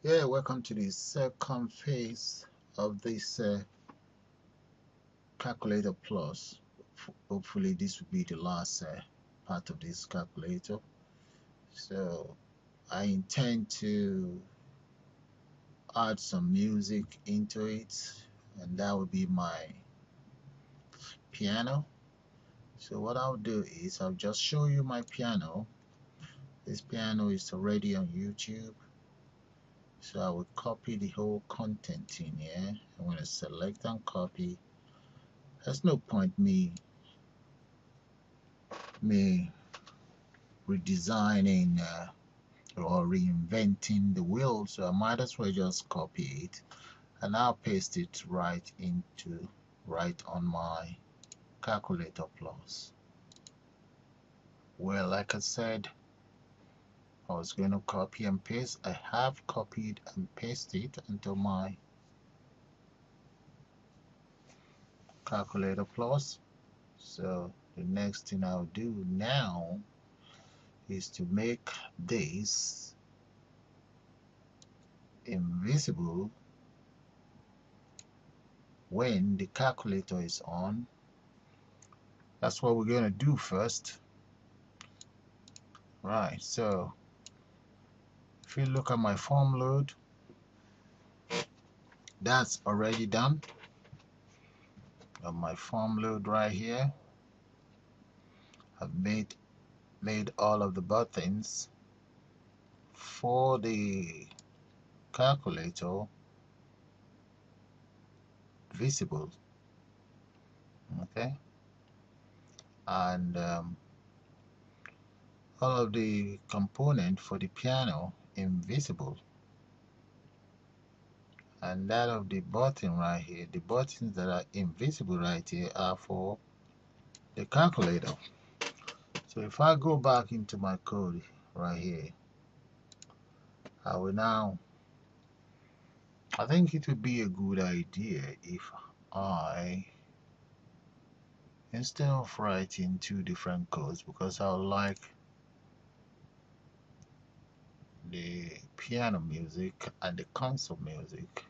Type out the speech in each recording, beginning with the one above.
Yeah, welcome to the second phase of this calculator plus. Hopefully, this will be the last part of this calculator. So, I intend to add some music into it, and that will be my piano. So, what I'll do is I'll just show you my piano. This piano is already on YouTube. So, I will copy the whole content in here. I'm going to select and copy. There's no point me redesigning or reinventing the wheel, so I might as well just copy it and I'll paste it right on my calculator plus. Well, like I said, I was going to copy and paste. I have copied and pasted into my calculator plus. So the next thing I'll do now is to make this invisible when the calculator is on. That's what we're going to do first. Right, so if you look at my form load, that's already done. On my form load right here, I've made all of the buttons for the calculator visible. Okay, and all of the component for the piano invisible, and that of the button right here, the buttons that are invisible right here are for the calculator. So if I go back into my code right here, I will now, I think it would be a good idea if I, instead of writing two different codes, because I would like the piano music and the console music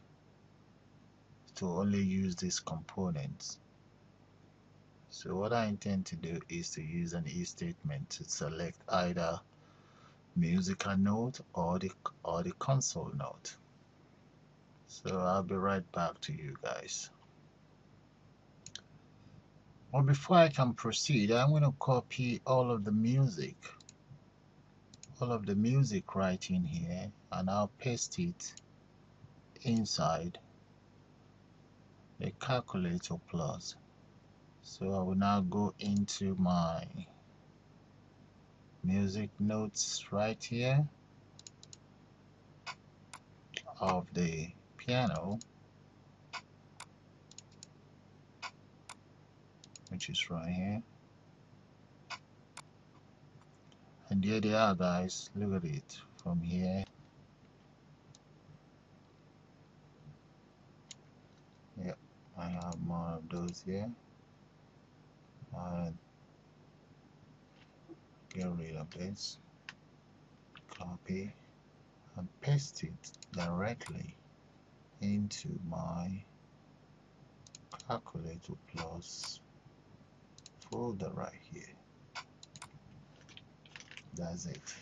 to only use these components. So what I intend to do is to use an if statement to select either musical note or the console note. So I'll be right back to you guys. Well, before I can proceed, I'm going to copy all of the music right in here, and I'll paste it inside the calculator plus. So I will now go into my music notes right here of the piano, which is right here. And here they are, guys. Look at it from here. Yep, I have more of those here. I'll get rid of this, copy, and paste it directly into my calculator plus folder right here. That's it.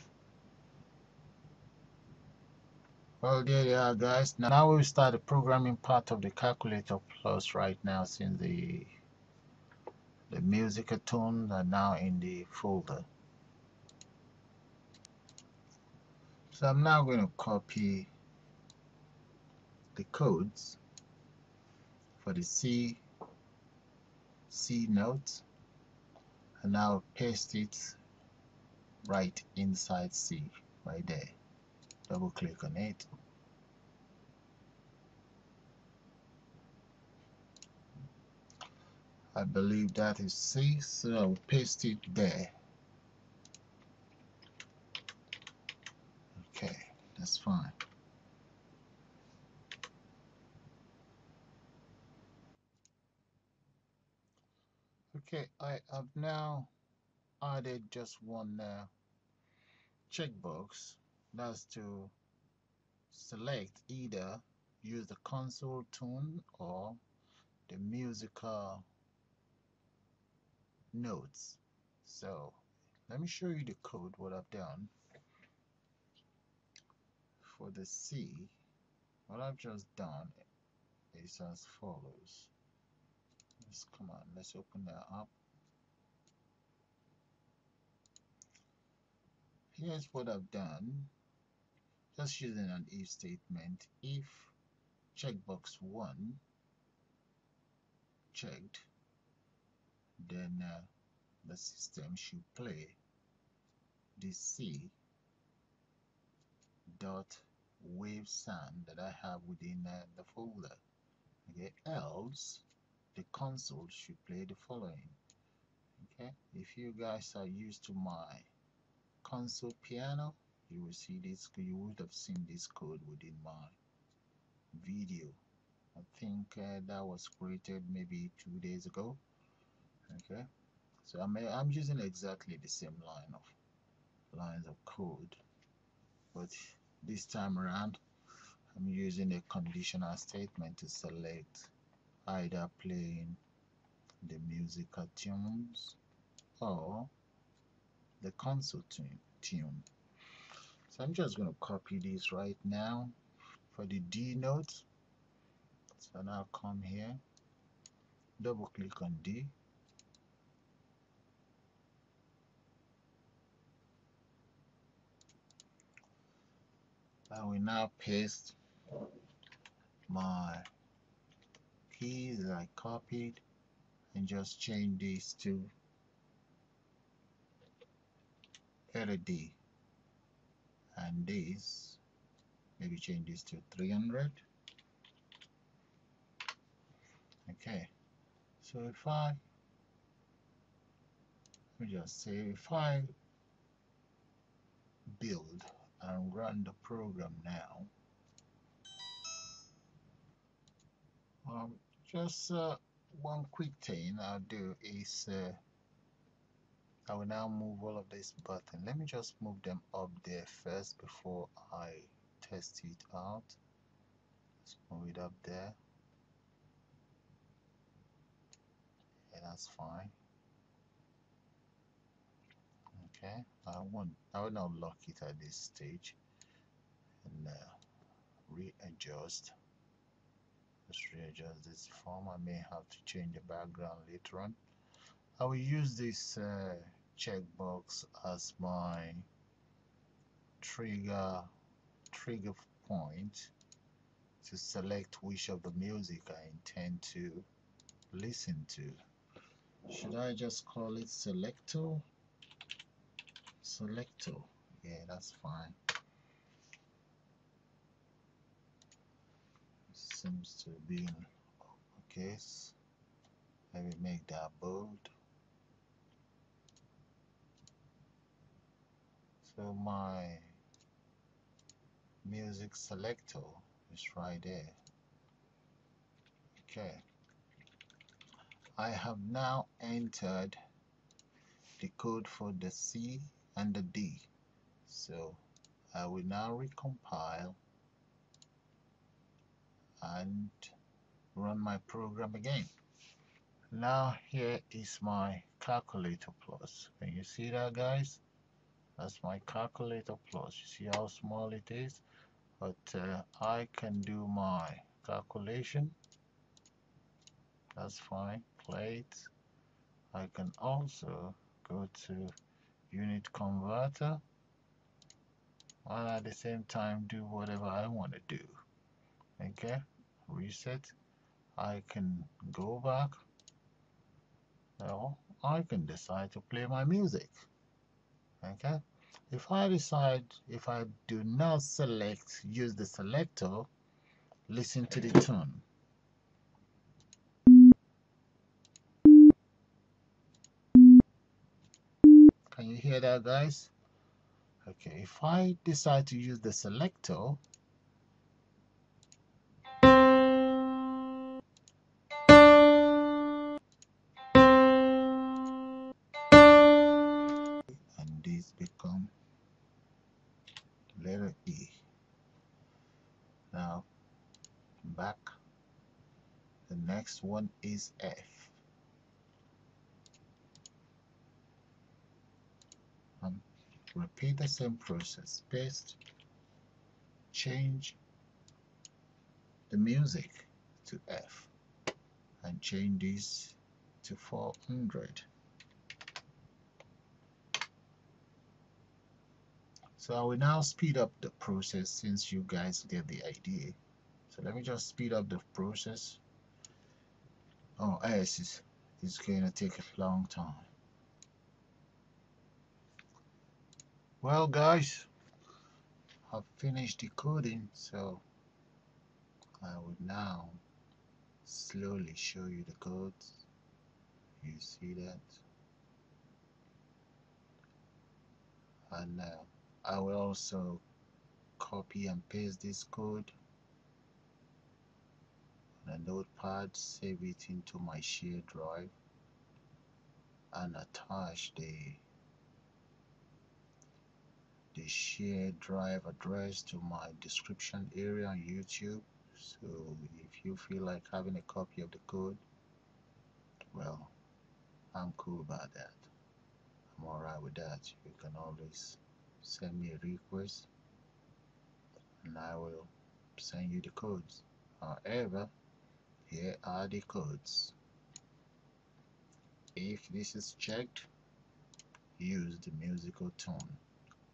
Well, there you are, guys. Now we'll start the programming part of the calculator plus right now, since the musical tones are now in the folder. So I'm now going to copy the codes for the C note, and now paste it right inside C, right there. Double click on it. I believe that is C, so I'll paste it there. Okay, that's fine. Okay, I have now added just one checkbox. That's to select either use the console tune or the musical notes. So let me show you the code, what I've done. For the C, what I've just done is as follows. Let's open that up. Here's what I've done. Just using an if statement. If checkbox 1 checked, then the system should play the C dot wave sound that I have within the folder. Okay, else the console should play the following. Okay, if you guys are used to my console piano, you will see this. You would have seen this code within my video. I think that was created maybe 2 days ago. Okay, so I'm using exactly the same lines of code, but this time around I'm using a conditional statement to select either playing the musical tunes or the console tune. So I'm just going to copy this right now for the D note. So now come here, double click on D. I will now paste my keys that I copied and just change this to letter D, and this maybe change this to 300. Okay, so if I let me just say, if I build and run the program now, just one quick thing I'll do is I will now move all of this button. Let me just move them up there first before I test it out. Let's move it up there. Yeah, that's fine. Okay, I will not lock it at this stage and readjust. Just readjust this form. I may have to change the background later on. I will use this checkbox as my trigger point to select which of the music I intend to listen to. Should I just call it selector? Selector. Yeah, that's fine. Seems to be in uppercase. Let me make that bold. So my music selector is right there. Okay. I have now entered the code for the C and the D. So I will now recompile and run my program again. Now here is my calculator plus. Can you see that, guys? That's my calculator plus. You see how small it is? But I can do my calculation. That's fine. Play it. I can also go to unit converter and at the same time do whatever I want to do. Okay, reset. I can go back. Well, I can decide to play my music. Okay, if I do not use the selector, listen to the tune. Can you hear that, guys? Okay, if I decide to use the selector, and this become letter E. Now back. The next one is F. Repeat the same process. Paste, change the music to F, and change this to 400. So I will now speed up the process since you guys get the idea. So let me just speed up the process. Oh, yes, it's going to take a long time. Well, guys, I've finished decoding, so I will now slowly show you the codes. You see that? And I will also copy and paste this code on a notepad, save it into my shared drive, and attach the shared drive address to my description area on YouTube. So if you feel like having a copy of the code, well, I'm cool about that. I'm alright with that. You can always send me a request and I will send you the codes. However, here are the codes. If this is checked, use the musical tone.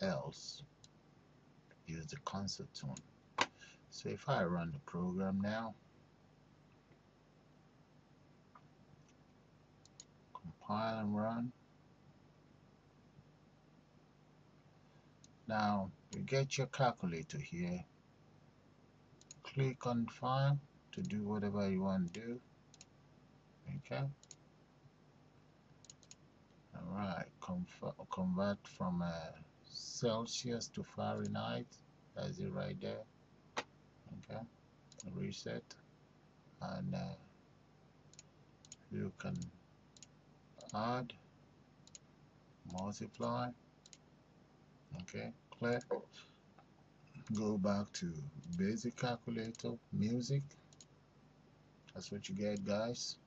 Else, use the concert tone. So if I run the program now, compile and run. Now you get your calculator here. Click on file to do whatever you want to do. Okay. Alright, convert from Celsius to Fahrenheit. That's it right there. Okay. Reset, and you can add, multiply. Okay, clear. Go back to basic calculator, music. That's what you get, guys.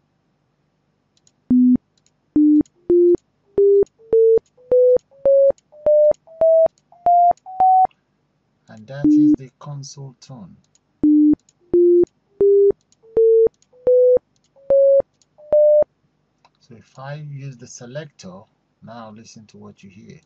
And that is the console tone. So if I use the selector, now listen to what you hear.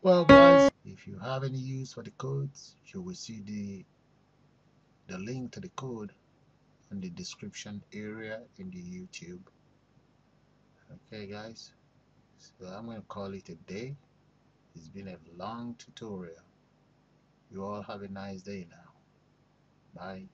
Well, guys, if you have any use for the codes, you will see the link to the code in the description area in the YouTube. Okay, guys, so I'm going to call it a day. It's been a long tutorial. You all have a nice day now. Bye.